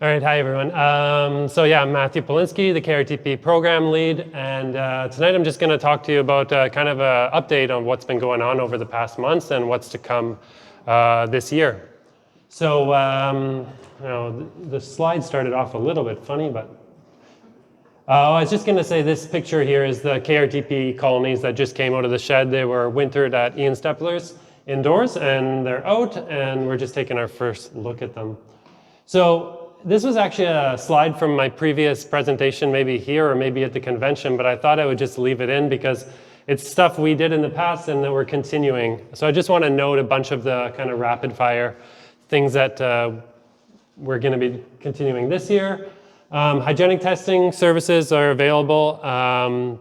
All right, hi everyone. So yeah, I'm Matthew Polinsky, the KRTP program lead, and tonight I'm just going to talk to you about kind of an update on what's been going on over the past months and what's to come this year. So the slide started off a little bit funny, but I was just going to say this picture here is the KRTP colonies that just came out of the shed. They were wintered at Ian Stepler's indoors, and they're out, and we're just taking our first look at them. So this was actually a slide from my previous presentation, maybe here or maybe at the convention, but I thought I would just leave it in because it's stuff we did in the past and that we're continuing. So I just want to note a bunch of the kind of rapid fire things that we're going to be continuing this year. Hygienic testing services are available.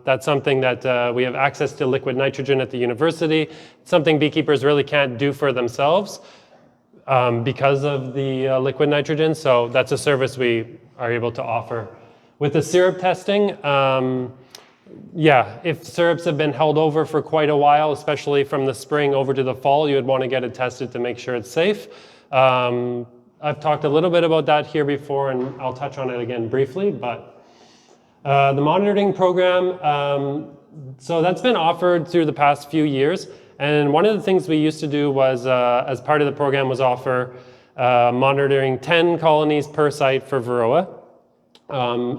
That's something that we have access to liquid nitrogen at the university. It's something beekeepers really can't do for themselves. Because of the liquid nitrogen, so that's a service we are able to offer. With the syrup testing, if syrups have been held over for quite a while, especially from the spring over to the fall, you would want to get it tested to make sure it's safe. I've talked a little bit about that here before, and I'll touch on it again briefly, but the monitoring program, so that's been offered through the past few years. And one of the things we used to do was, as part of the program, was offer monitoring 10 colonies per site for Varroa,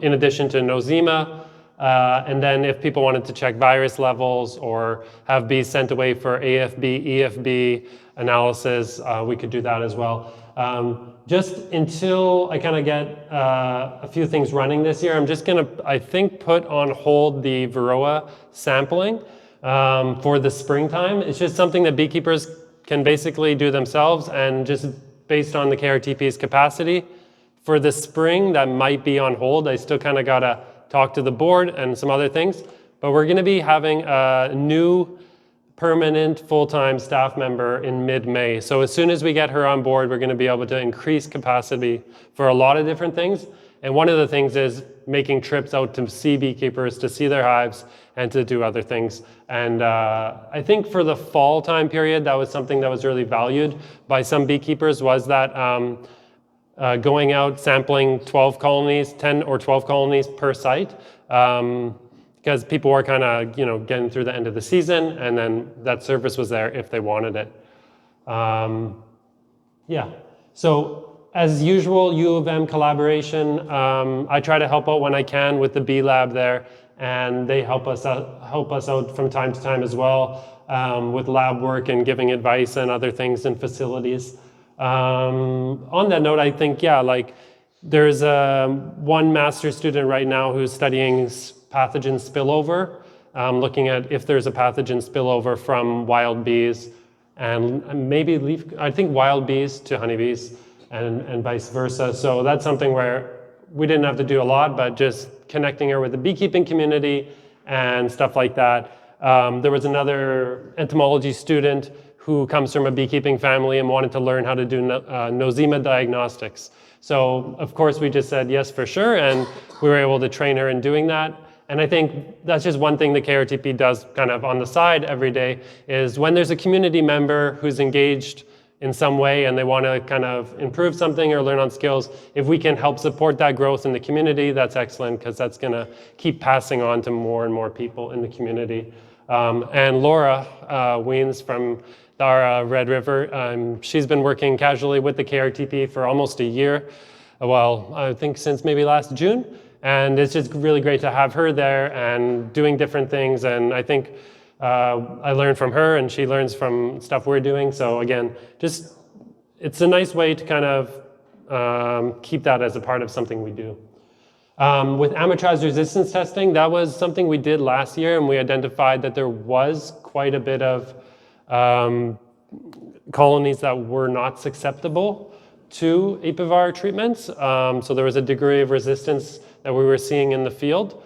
in addition to nosema. And then if people wanted to check virus levels or have bees sent away for AFB, EFB analysis, we could do that as well. Just until I kind of get a few things running this year, I'm just going to, I think, put on hold the Varroa sampling. For the springtime. It's just something that beekeepers can basically do themselves, and just based on the KRTP's capacity for the spring, that might be on hold. I still kind of got to talk to the board and some other things, but we're going to be having a new permanent full-time staff member in mid-May. So as soon as we get her on board, we're going to be able to increase capacity for a lot of different things. And one of the things is making trips out to see beekeepers, to see their hives, and to do other things. And I think for the fall time period, that was something that was really valued by some beekeepers, was that going out, sampling 12 colonies, 10 or 12 colonies per site, because people were kind of getting through the end of the season, and then that service was there if they wanted it. So as usual, U of M collaboration. I try to help out when I can with the Bee Lab there, and they help us out from time to time as well with lab work and giving advice and other things in facilities. On that note, I think there's one master's student right now who's studying pathogen spillover, looking at if there's a pathogen spillover from wild bees and maybe wild bees to honeybees. And vice versa. So that's something where we didn't have to do a lot, but just connecting her with the beekeeping community and stuff like that. There was another entomology student who comes from a beekeeping family and wanted to learn how to do nosema diagnostics. So of course we just said yes for sure, and we were able to train her in doing that. And I think that's just one thing the KRTP does kind of on the side every day, is when there's a community member who's engaged in some way and they want to kind of improve something or learn on skills, if we can help support that growth in the community, that's excellent, because that's going to keep passing on to more and more people in the community. And Laura Weens from our Red River, she's been working casually with the KRTP for almost a year. Well, I think since maybe last June. And it's just really great to have her there and doing different things. And I think I learn from her and she learns from stuff we're doing. So again, it's a nice way to kind of keep that as a part of something we do. With amitraz resistance testing, that was something we did last year, and we identified that there was quite a bit of colonies that were not susceptible to apivar treatments. So there was a degree of resistance that we were seeing in the field.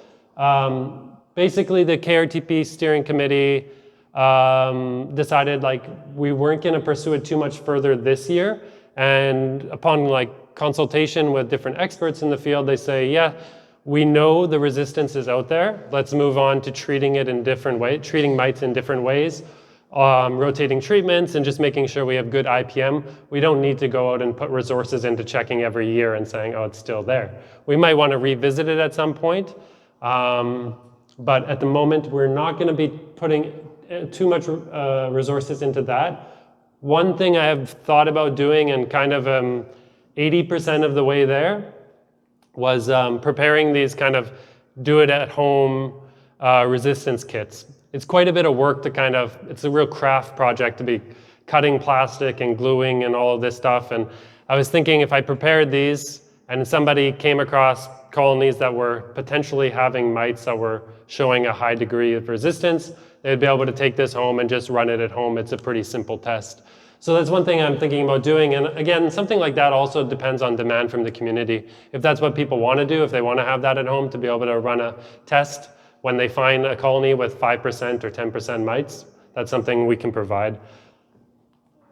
Basically, the KRTP steering committee decided we weren't going to pursue it too much further this year. And upon consultation with different experts in the field, they say, yeah, we know the resistance is out there. Let's move on to treating it in different ways, treating mites in different ways, rotating treatments and just making sure we have good IPM. We don't need to go out and put resources into checking every year and saying, oh, it's still there. We might want to revisit it at some point, but at the moment, we're not going to be putting too much resources into that. One thing I have thought about doing, and kind of 80% of the way there, was preparing these kind of do-it-at-home resistance kits. It's quite a bit of work to kind of, it's a real craft project to be cutting plastic and gluing and all of this stuff. And I was thinking if I prepared these and somebody came across colonies that were potentially having mites that were showing a high degree of resistance, they'd be able to take this home and just run it at home. It's a pretty simple test. So that's one thing I'm thinking about doing. And again, something like that also depends on demand from the community. If that's what people want to do, if they want to have that at home to be able to run a test when they find a colony with 5% or 10% mites, that's something we can provide.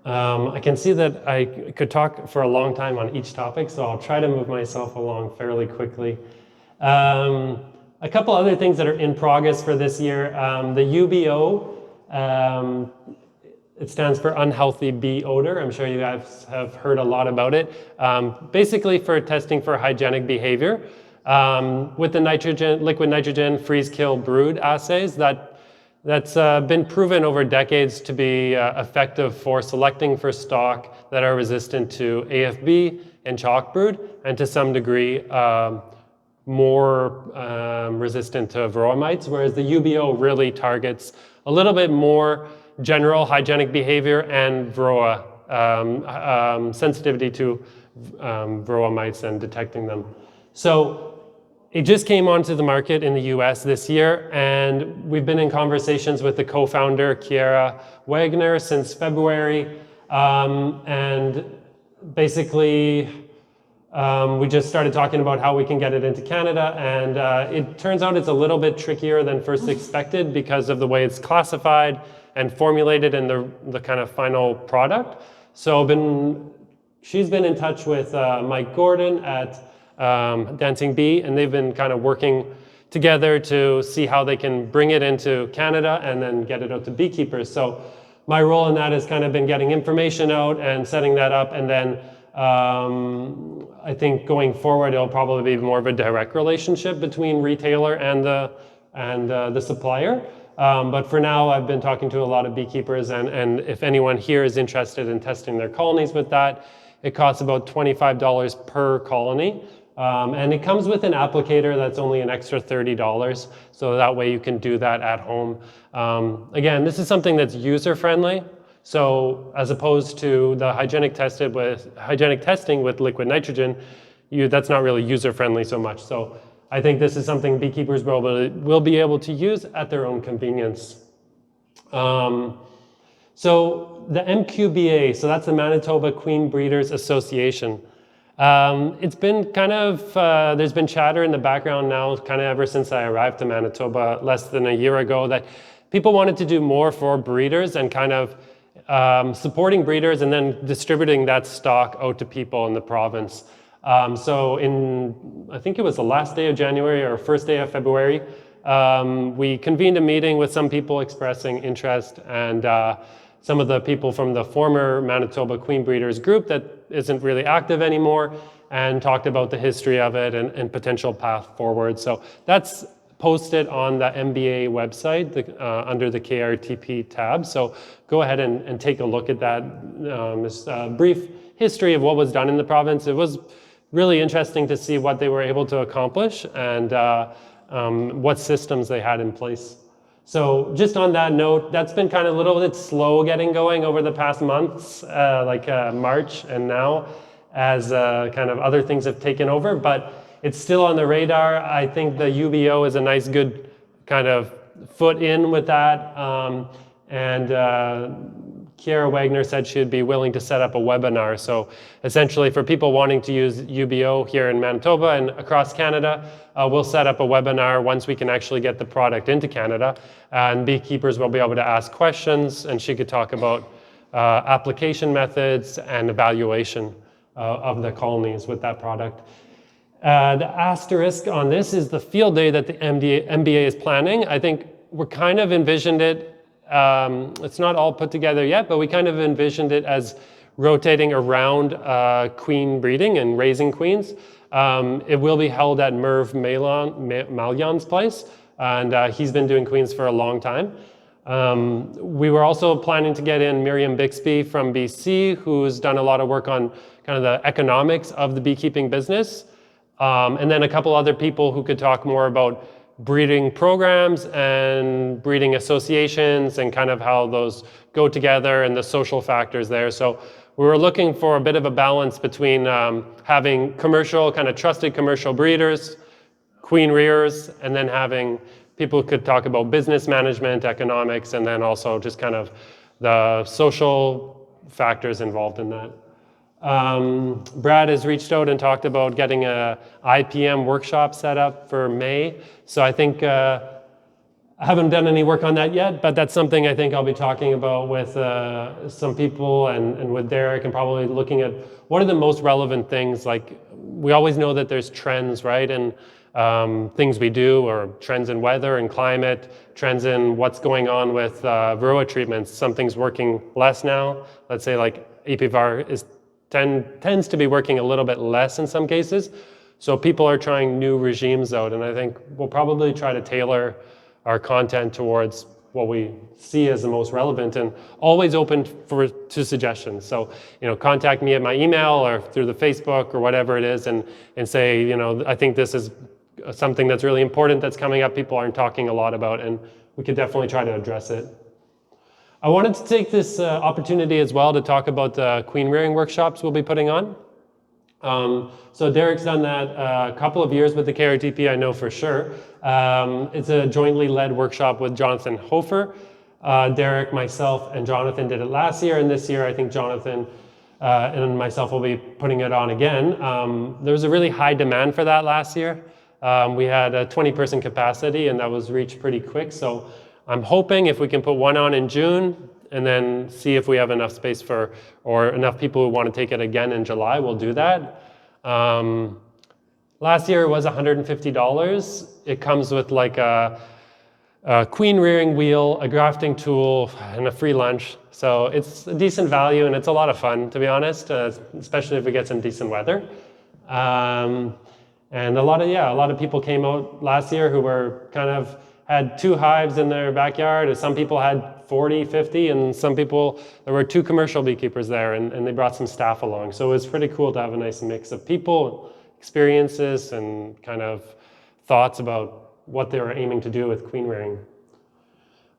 I can see that I could talk for a long time on each topic, so I'll try to move myself along fairly quickly. A couple other things that are in progress for this year. The UBO, it stands for unhealthy bee odor. I'm sure you guys have heard a lot about it. Basically for testing for hygienic behavior. With the nitrogen, liquid nitrogen freeze kill brood assays, that's been proven over decades to be effective for selecting for stock that are resistant to AFB and chalk brood, and to some degree more resistant to varroa mites, whereas the UBO really targets a little bit more general hygienic behavior and varroa sensitivity to varroa mites and detecting them. So it just came onto the market in the US this year, and we've been in conversations with the co-founder, Kiera Wagner, since February. And basically, we just started talking about how we can get it into Canada, and it turns out it's a little bit trickier than first expected because of the way it's classified and formulated in the kind of final product. So she's been in touch with Mike Gordon at Dancing Bee, and they've been kind of working together to see how they can bring it into Canada and then get it out to beekeepers. So my role in that has kind of been getting information out and setting that up, and then I think going forward it'll probably be more of a direct relationship between retailer and the supplier. But for now, I've been talking to a lot of beekeepers, and if anyone here is interested in testing their colonies with that, it costs about $25 per colony. And it comes with an applicator that's only an extra $30, so that way you can do that at home. Again, this is something that's user-friendly, so as opposed to the hygienic testing with liquid nitrogen, that's not really user-friendly so much. So I think this is something beekeepers will be able to use at their own convenience. So the MQBA, so that's the Manitoba Queen Breeders Association. It's been kind of, there's been chatter in the background now, kind of ever since I arrived to Manitoba less than a year ago, that people wanted to do more for breeders and kind of supporting breeders and then distributing that stock out to people in the province. So I think it was the last day of January or first day of February, we convened a meeting with some people expressing interest, and some of the people from the former Manitoba Queen Breeders group that isn't really active anymore, and talked about the history of it and potential path forward. So that's posted on the MBA website under the KRTP tab. So go ahead and take a look at that. This brief history of what was done in the province. It was really interesting to see what they were able to accomplish and what systems they had in place. So just on that note, that's been kind of a little bit slow getting going over the past months, like March and now, as kind of other things have taken over, but it's still on the radar. I think the UBO is a nice, good kind of foot in with that. Kiera Wagner said she'd be willing to set up a webinar. So essentially for people wanting to use UBO here in Manitoba and across Canada, we'll set up a webinar once we can actually get the product into Canada, and beekeepers will be able to ask questions, and she could talk about application methods and evaluation of the colonies with that product. The asterisk on this is the field day that the MBA is planning. I think we're kind of envisioned it It's not all put together yet, but we kind of envisioned it as rotating around queen breeding and raising queens. It will be held at Merv Malyan's place, and he's been doing queens for a long time. We were also planning to get in Miriam Bixby from BC, who's done a lot of work on kind of the economics of the beekeeping business. And then a couple other people who could talk more about breeding programs and breeding associations and kind of how those go together and the social factors there. So we were looking for a bit of a balance between having commercial, kind of trusted commercial breeders, queen rearers, and then having people who could talk about business management, economics, and then also just kind of the social factors involved in that. Brad has reached out and talked about getting a IPM workshop set up for May. So I think I haven't done any work on that yet, but that's something I think I'll be talking about with some people and with Derek, and probably looking at what are the most relevant things. Like, we always know that there's trends, right? And things we do, or trends in weather and climate, trends in what's going on with varroa treatments. Something's working less now. Let's say like APVAR tends to be working a little bit less in some cases. So people are trying new regimes out, and I think we'll probably try to tailor our content towards what we see as the most relevant, and always open to suggestions. So, contact me at my email or through the Facebook or whatever it is, and say, I think this is something that's really important that's coming up, people aren't talking a lot about, and we could definitely try to address it. I wanted to take this opportunity as well to talk about the queen rearing workshops we'll be putting on. So Derek's done that a couple of years with the KRTP, I know for sure. It's a jointly led workshop with Jonathan Hofer. Derek, myself, and Jonathan did it last year, and this year I think Jonathan and myself will be putting it on again. There was a really high demand for that last year. We had a 20-person capacity, and that was reached pretty quick. So I'm hoping if we can put one on in June, and then see if we have enough space or enough people who want to take it again in July, we'll do that. Last year it was $150. It comes with like a queen rearing wheel, a grafting tool, and a free lunch. So it's a decent value, and it's a lot of fun, to be honest, especially if we get some decent weather. And a lot of people came out last year who were had 2 hives in their backyard, and some people had 40, 50, and some people, there were 2 commercial beekeepers there, and they brought some staff along. So it was pretty cool to have a nice mix of people, experiences, and kind of thoughts about what they were aiming to do with queen rearing.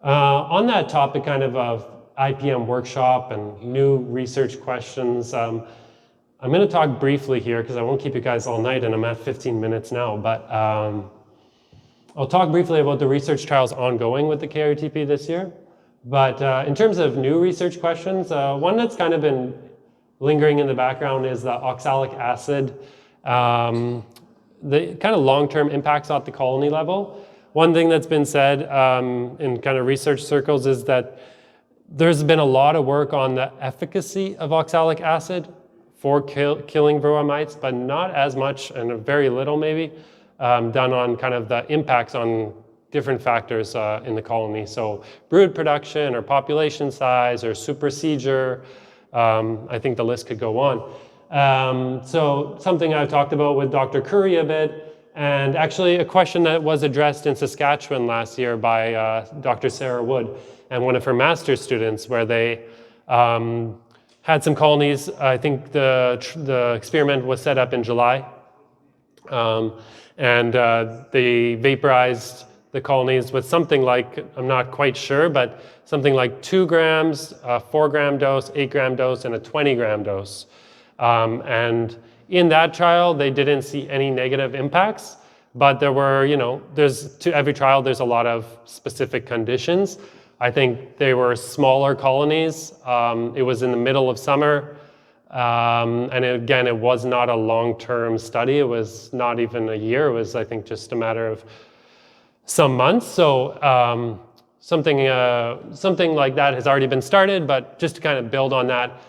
On that topic kind of IPM workshop and new research questions, I'm going to talk briefly here because I won't keep you guys all night, and I'm at 15 minutes now, but I'll talk briefly about the research trials ongoing with the KRTP this year. But in terms of new research questions, one that's kind of been lingering in the background is the oxalic acid, the kind of long-term impacts at the colony level. One thing that's been said in kind of research circles is that there's been a lot of work on the efficacy of oxalic acid for killing varroa mites, but not as much, and very little maybe, done on kind of the impacts on different factors in the colony. So brood production, or population size, or supersedure, I think the list could go on. So something I've talked about with Dr. Curry a bit, and actually a question that was addressed in Saskatchewan last year by Dr. Sarah Wood and one of her master's students, where they had some colonies. I think the experiment was set up in July. And they vaporized the colonies with something like, I'm not quite sure, but something like 2 grams, a 4-gram dose, 8-gram dose, and a 20-gram dose. And in that trial, they didn't see any negative impacts, but there were, to every trial, there's a lot of specific conditions. I think they were smaller colonies. It was in the middle of summer. And again, it was not a long-term study. It was not even a year. It was, I think, just a matter of some months. So something like that has already been started, but just to kind of build on that,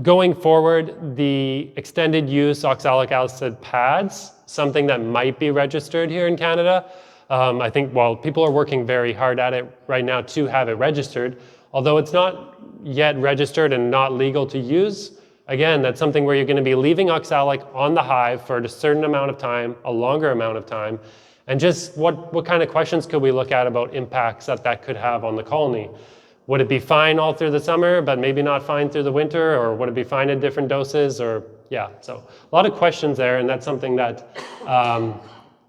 going forward, the extended use oxalic acid pads, something that might be registered here in Canada, I think, well, people are working very hard at it right now to have it registered, although it's not yet registered and not legal to use. Again, that's something where you're going to be leaving oxalic on the hive for a certain amount of time, a longer amount of time, and just what kind of questions could we look at about impacts that could have on the colony? Would it be fine all through the summer, but maybe not fine through the winter, or would it be fine at different doses, or yeah, so a lot of questions there, and that's something that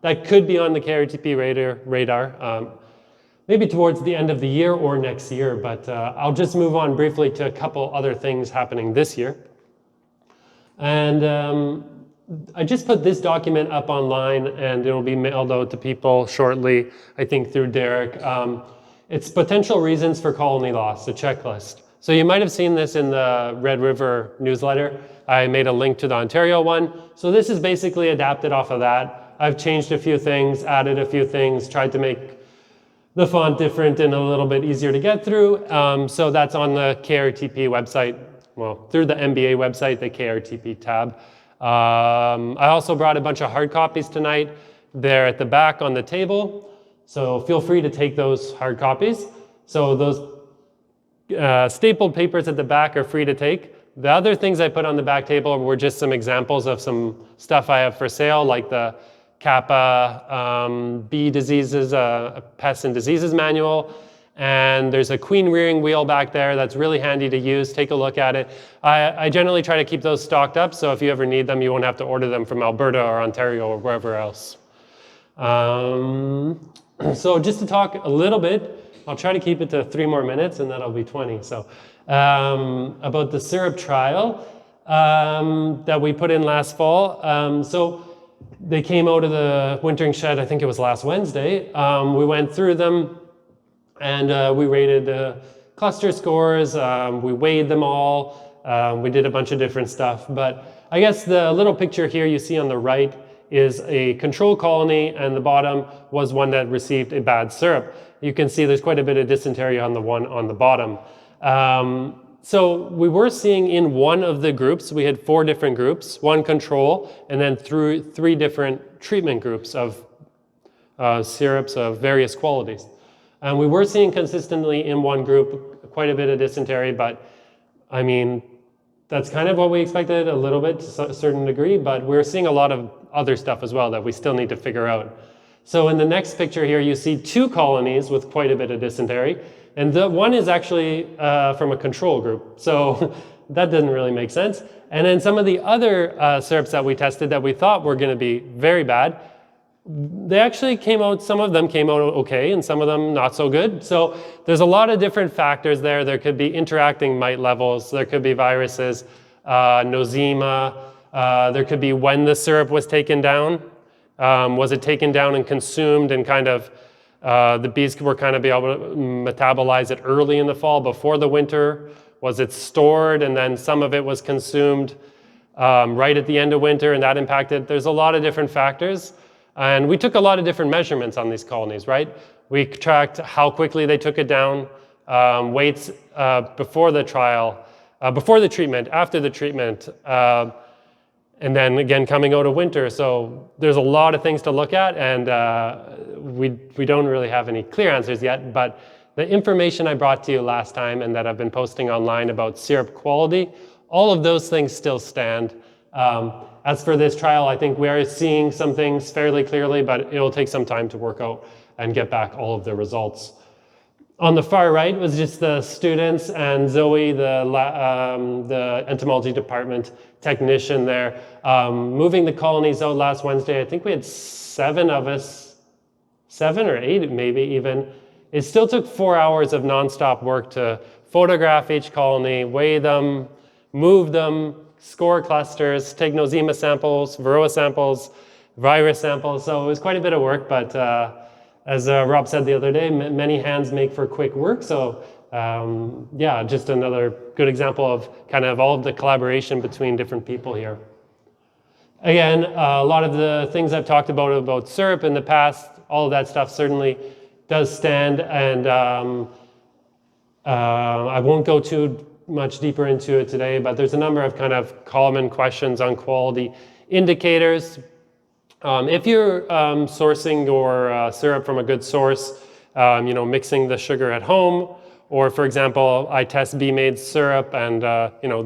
that could be on the KRTP radar, maybe towards the end of the year or next year, but I'll just move on briefly to a couple other things happening this year. And I just put this document up online, and it'll be mailed out to people shortly, I think through Derek. It's potential reasons for colony loss, a checklist. So you might have seen this in the Red River newsletter. I made a link to the Ontario one. So this is basically adapted off of that. I've changed a few things, added a few things, tried to make the font different and a little bit easier to get through. So that's on the KRTP website, well, through the MBA website, the KRTP tab. I also brought a bunch of hard copies tonight. They're at the back on the table. So feel free to take those hard copies. So those stapled papers at the back are free to take. The other things I put on the back table were just some examples of some stuff I have for sale, like the Kappa bee diseases, a pest and diseases manual. And there's a queen rearing wheel back there that's really handy to use. Take a look at it. I generally try to keep those stocked up, so if you ever need them, you won't have to order them from Alberta or Ontario or wherever else. So just to talk a little bit, I'll try to keep it to 3 more minutes, and that'll be 20. So about the syrup trial that we put in last fall. So they came out of the wintering shed, I think it was last Wednesday. We went through them, and we rated the cluster scores. We weighed them all. We did a bunch of different stuff. But I guess the little picture here you see on the right is a control colony, and the bottom was one that received a bad syrup. You can see there's quite a bit of dysentery on the one on the bottom. So we were seeing in one of the groups, we had 4 different groups, 1 control, and then 3 different treatment groups of syrups of various qualities. And we were seeing consistently in one group quite a bit of dysentery, but I mean, that's kind of what we expected a little bit to a certain degree, but we're seeing a lot of other stuff as well that we still need to figure out. So in the next picture here, you see 2 colonies with quite a bit of dysentery, and the one is actually from a control group. So that doesn't really make sense. And then some of the other syrups that we tested that we thought were going to be very bad, they actually came out, some of them came out okay, and some of them not so good. So there's a lot of different factors there. There could be interacting mite levels, there could be viruses, nosema, there could be when the syrup was taken down. Was it taken down and consumed, and kind of the bees were kind of be able to metabolize it early in the fall before the winter? Was it stored and then some of it was consumed right at the end of winter, and that impacted? There's a lot of different factors. And we took a lot of different measurements on these colonies, right? We tracked how quickly they took it down, weights before the trial, before the treatment, after the treatment, and then again coming out of winter. So there's a lot of things to look at, and we don't really have any clear answers yet, but the information I brought to you last time and that I've been posting online about syrup quality, all of those things still stand. As for this trial, I think we are seeing some things fairly clearly, but it'll take some time to work out and get back all of the results. On the far right was just the students and Zoe, the entomology department technician there, moving the colonies out last Wednesday. I think we had 7 of us, 7 or 8 maybe even. It still took 4 hours of nonstop work to photograph each colony, weigh them, move them, score clusters, take nosema samples, varroa samples, virus samples. So it was quite a bit of work, but as Rob said the other day, many hands make for quick work. So yeah, just another good example of kind of all of the collaboration between different people here. Again, a lot of the things I've talked about syrup in the past, all of that stuff certainly does stand, and I won't go too much deeper into it today, but there's a number of kind of common questions on quality indicators. If you're sourcing your syrup from a good source, mixing the sugar at home, or for example, I test Bee-Made's syrup and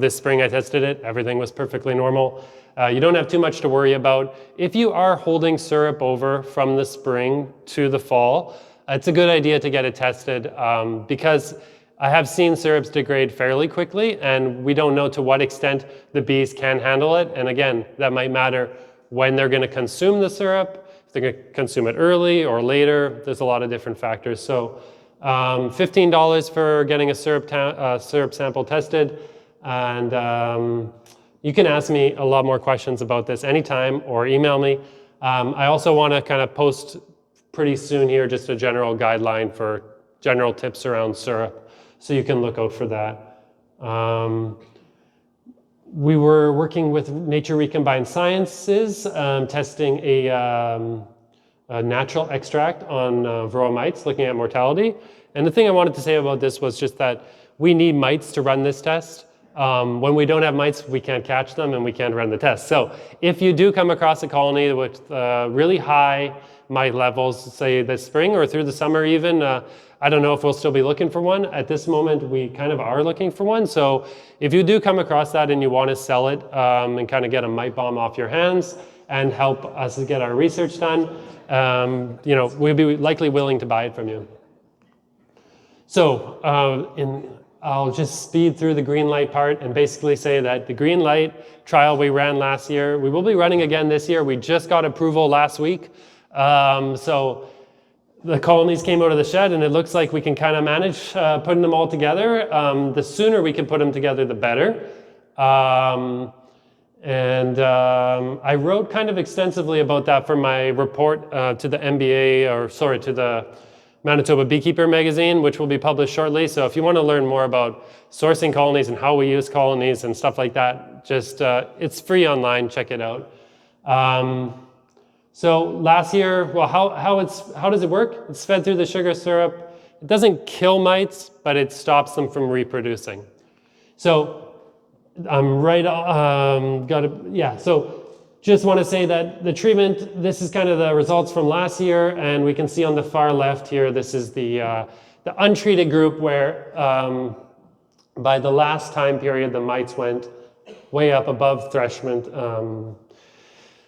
this spring I tested it, everything was perfectly normal. You don't have too much to worry about. If you are holding syrup over from the spring to the fall, it's a good idea to get it tested because I have seen syrups degrade fairly quickly and we don't know to what extent the bees can handle it. And again, that might matter when they're going to consume the syrup, if they're going to consume it early or later. There's a lot of different factors. So $15 for getting a syrup sample tested. And you can ask me a lot more questions about this anytime or email me. I also want to kind of post pretty soon here just a general guideline for general tips around syrup. So you can look out for that. We were working with Nature Recombined Sciences, testing a natural extract on varroa mites, looking at mortality. And the thing I wanted to say about this was just that we need mites to run this test. When we don't have mites, we can't catch them and we can't run the test. So if you do come across a colony with really high mite levels, say this spring or through the summer even, I don't know if we'll still be looking for one. At this moment, we kind of are looking for one. So if you do come across that and you want to sell it and kind of get a mite bomb off your hands and help us get our research done, we'd be likely willing to buy it from you. So I'll just speed through the green light part and basically say that the green light trial we ran last year, we will be running again this year. We just got approval last week. So the colonies came out of the shed and it looks like we can kind of manage putting them all together. The sooner we can put them together, the better. I wrote kind of extensively about that for my report to the to the Manitoba Beekeeper magazine, which will be published shortly. So if you want to learn more about sourcing colonies and how we use colonies and stuff like that, just it's free online, check it out. So last year, well, how does it work? It's fed through the sugar syrup. It doesn't kill mites, but it stops them from reproducing. So I'm right, so just want to say that the treatment, this is kind of the results from last year, and we can see on the far left here, this is the untreated group where by the last time period, the mites went way up above threshold,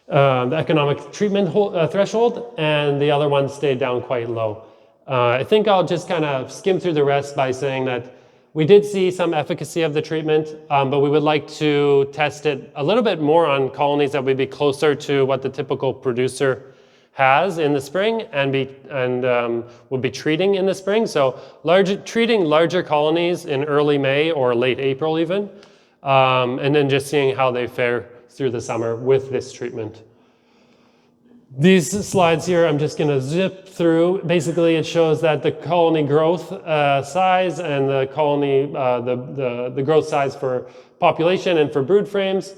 the economic treatment threshold, and the other one stayed down quite low. I think I'll just kind of skim through the rest by saying that we did see some efficacy of the treatment, but we would like to test it a little bit more on colonies that would be closer to what the typical producer has in the spring and would be treating in the spring. So treating larger colonies in early May or late April even, and then just seeing how they fare through the summer with this treatment. These slides here, I'm just going to zip through. Basically, it shows that the colony growth size and the colony, the growth size for population and for brood frames,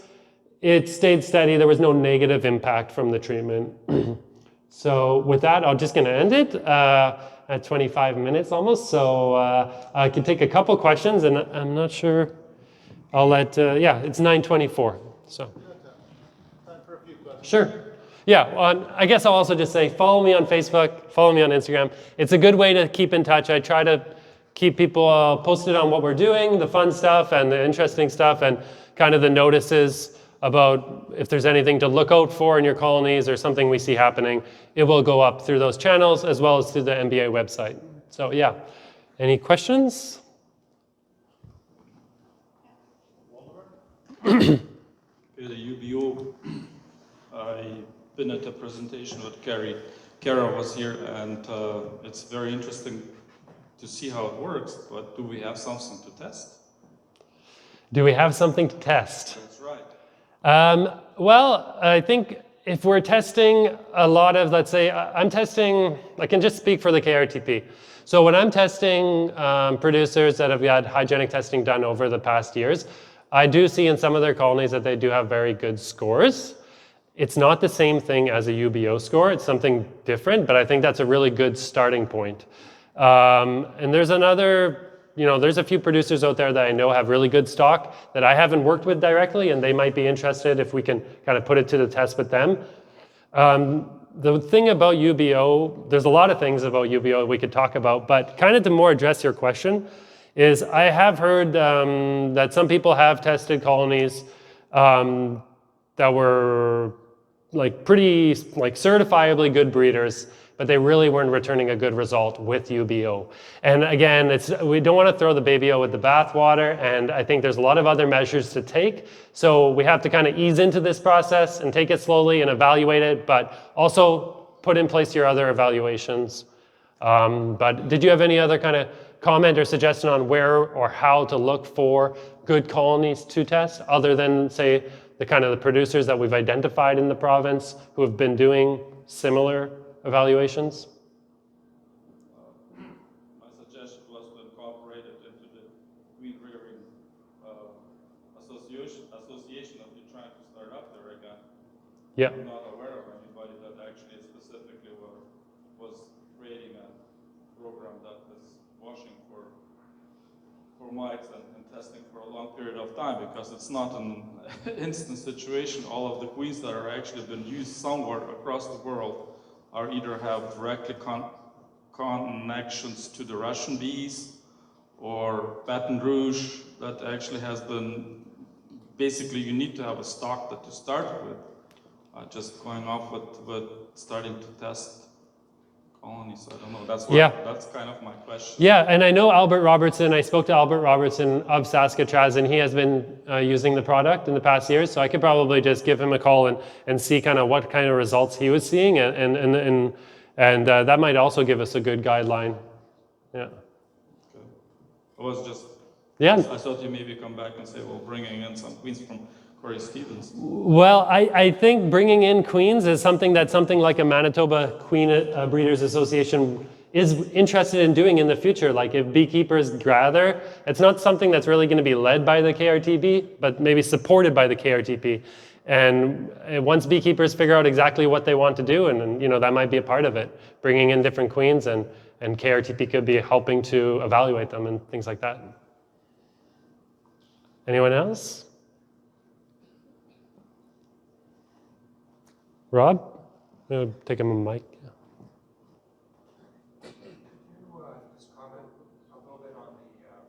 it stayed steady. There was no negative impact from the treatment. So with that, I'm just going to end it at 25 minutes almost. So I can take a couple questions, and I'm not sure. I'll let, it's 9:24. So. Time for a few questions. Sure. Yeah, I guess I'll also just say follow me on Facebook, follow me on Instagram. It's a good way to keep in touch. I try to keep people posted on what we're doing, the fun stuff and the interesting stuff, and kind of the notices about if there's anything to look out for in your colonies or something we see happening. It will go up through those channels as well as through the MBA website. So yeah, any questions? The UBO, I've been at a presentation with Kara was here, and it's very interesting to see how it works, but do we have something to test? Do we have something to test? That's right. Well, I think if we're testing a lot of, let's say, I can just speak for the KRTP. So when I'm testing producers that have had hygienic testing done over the past years, I do see in some of their colonies that they do have very good scores. It's not the same thing as a UBO score. It's something different, but I think that's a really good starting point. And there's there's a few producers out there that I know have really good stock that I haven't worked with directly, and they might be interested if we can kind of put it to the test with them. The thing about UBO, there's a lot of things about UBO we could talk about, but kind of to more address your question is I have heard that some people have tested colonies that were like pretty like certifiably good breeders, but they really weren't returning a good result with UBO. And again, we don't want to throw the baby out with the bathwater, and I think there's a lot of other measures to take. So we have to kind of ease into this process and take it slowly and evaluate it, but also put in place your other evaluations. But did you have any other kind of comment or suggestion on where or how to look for good colonies to test, other than say the kind of the producers that we've identified in the province who have been doing similar evaluations? My suggestion was to incorporate it into the queen rearing association that you're trying to start up there again. Yeah. I'm not aware of anybody that actually specifically was creating a program that is washing for mites and testing for a long period of time, because it's not an instant situation. All of the queens that are actually been used somewhere across the world are either have directly connections to the Russian bees, or Baton Rouge that actually has been, basically you need to have a stock that to start with. Just going off with starting to test colonies, I don't know, that's kind of my question. Yeah, and I know Albert Robertson, I spoke to Albert Robertson of Saskatchewan, and he has been using the product in the past years, so I could probably just give him a call and see kind of what kind of results he was seeing, and that might also give us a good guideline. Yeah. Okay. I was just, yeah. I thought you maybe come back and say, well, bringing in some queens from Corey Stevens. Well, I think bringing in queens is something like a Manitoba Queen Breeders Association is interested in doing in the future. Like if beekeepers gather, it's not something that's really going to be led by the KRTP, but maybe supported by the KRTP. And once beekeepers figure out exactly what they want to do, and you know, that might be a part of it, bringing in different queens, and KRTP could be helping to evaluate them and things like that. Anyone else? Rob? I'm going to take him a mic. Can you just comment a little bit on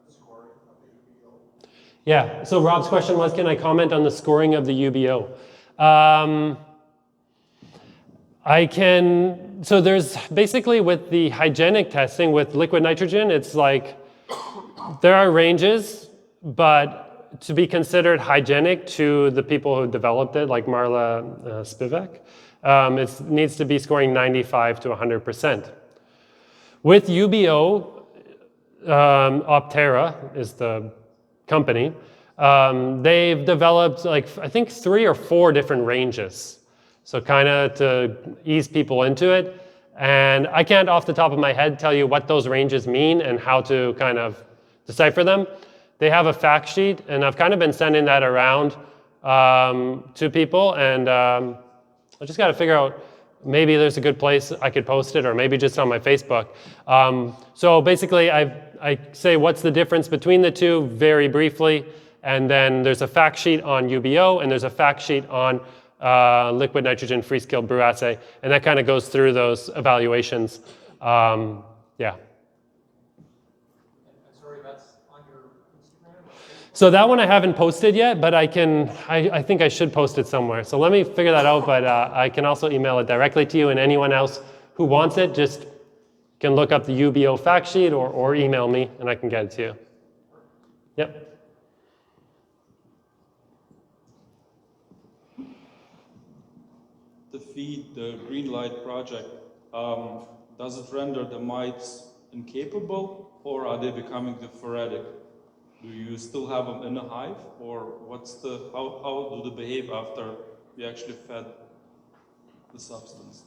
the scoring of the UBO? Yeah, so Rob's question was, can I comment on the scoring of the UBO? I can, so there's basically with the hygienic testing with liquid nitrogen, it's like, there are ranges, but to be considered hygienic to the people who developed it, like Marla Spivak, it needs to be scoring 95 to 100%. With UBO, Update-RRAA is the company, they've developed like, I think 3 or 4 different ranges. So kind of to ease people into it. And I can't off the top of my head tell you what those ranges mean and how to kind of decipher them. They have a fact sheet, and I've kind of been sending that around to people, and I just got to figure out, maybe there's a good place I could post it, or maybe just on my Facebook. So basically, I say what's the difference between the two very briefly, and then there's a fact sheet on UBO, and there's a fact sheet on liquid nitrogen free-scale brew assay, and that kind of goes through those evaluations. Yeah. Sorry, that's on your Instagram? So that one I haven't posted yet, but I think I should post it somewhere. So let me figure that out, but I can also email it directly to you, and anyone else who wants it just can look up the UBO fact sheet or email me, and I can get it to you. Yep. To feed the green light project, does it render the mites incapable, or are they becoming diphoretic? Do you still have them in a hive, or what's how do they behave after you actually fed the substance?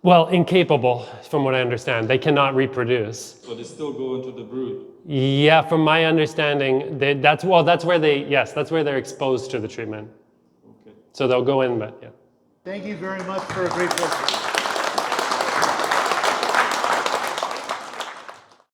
Well, incapable, from what I understand. They cannot reproduce. So they still go into the brood? Yeah, from my understanding, that's where they're exposed to the treatment. Okay. So they'll go in, but yeah. Thank you very much for a great presentation.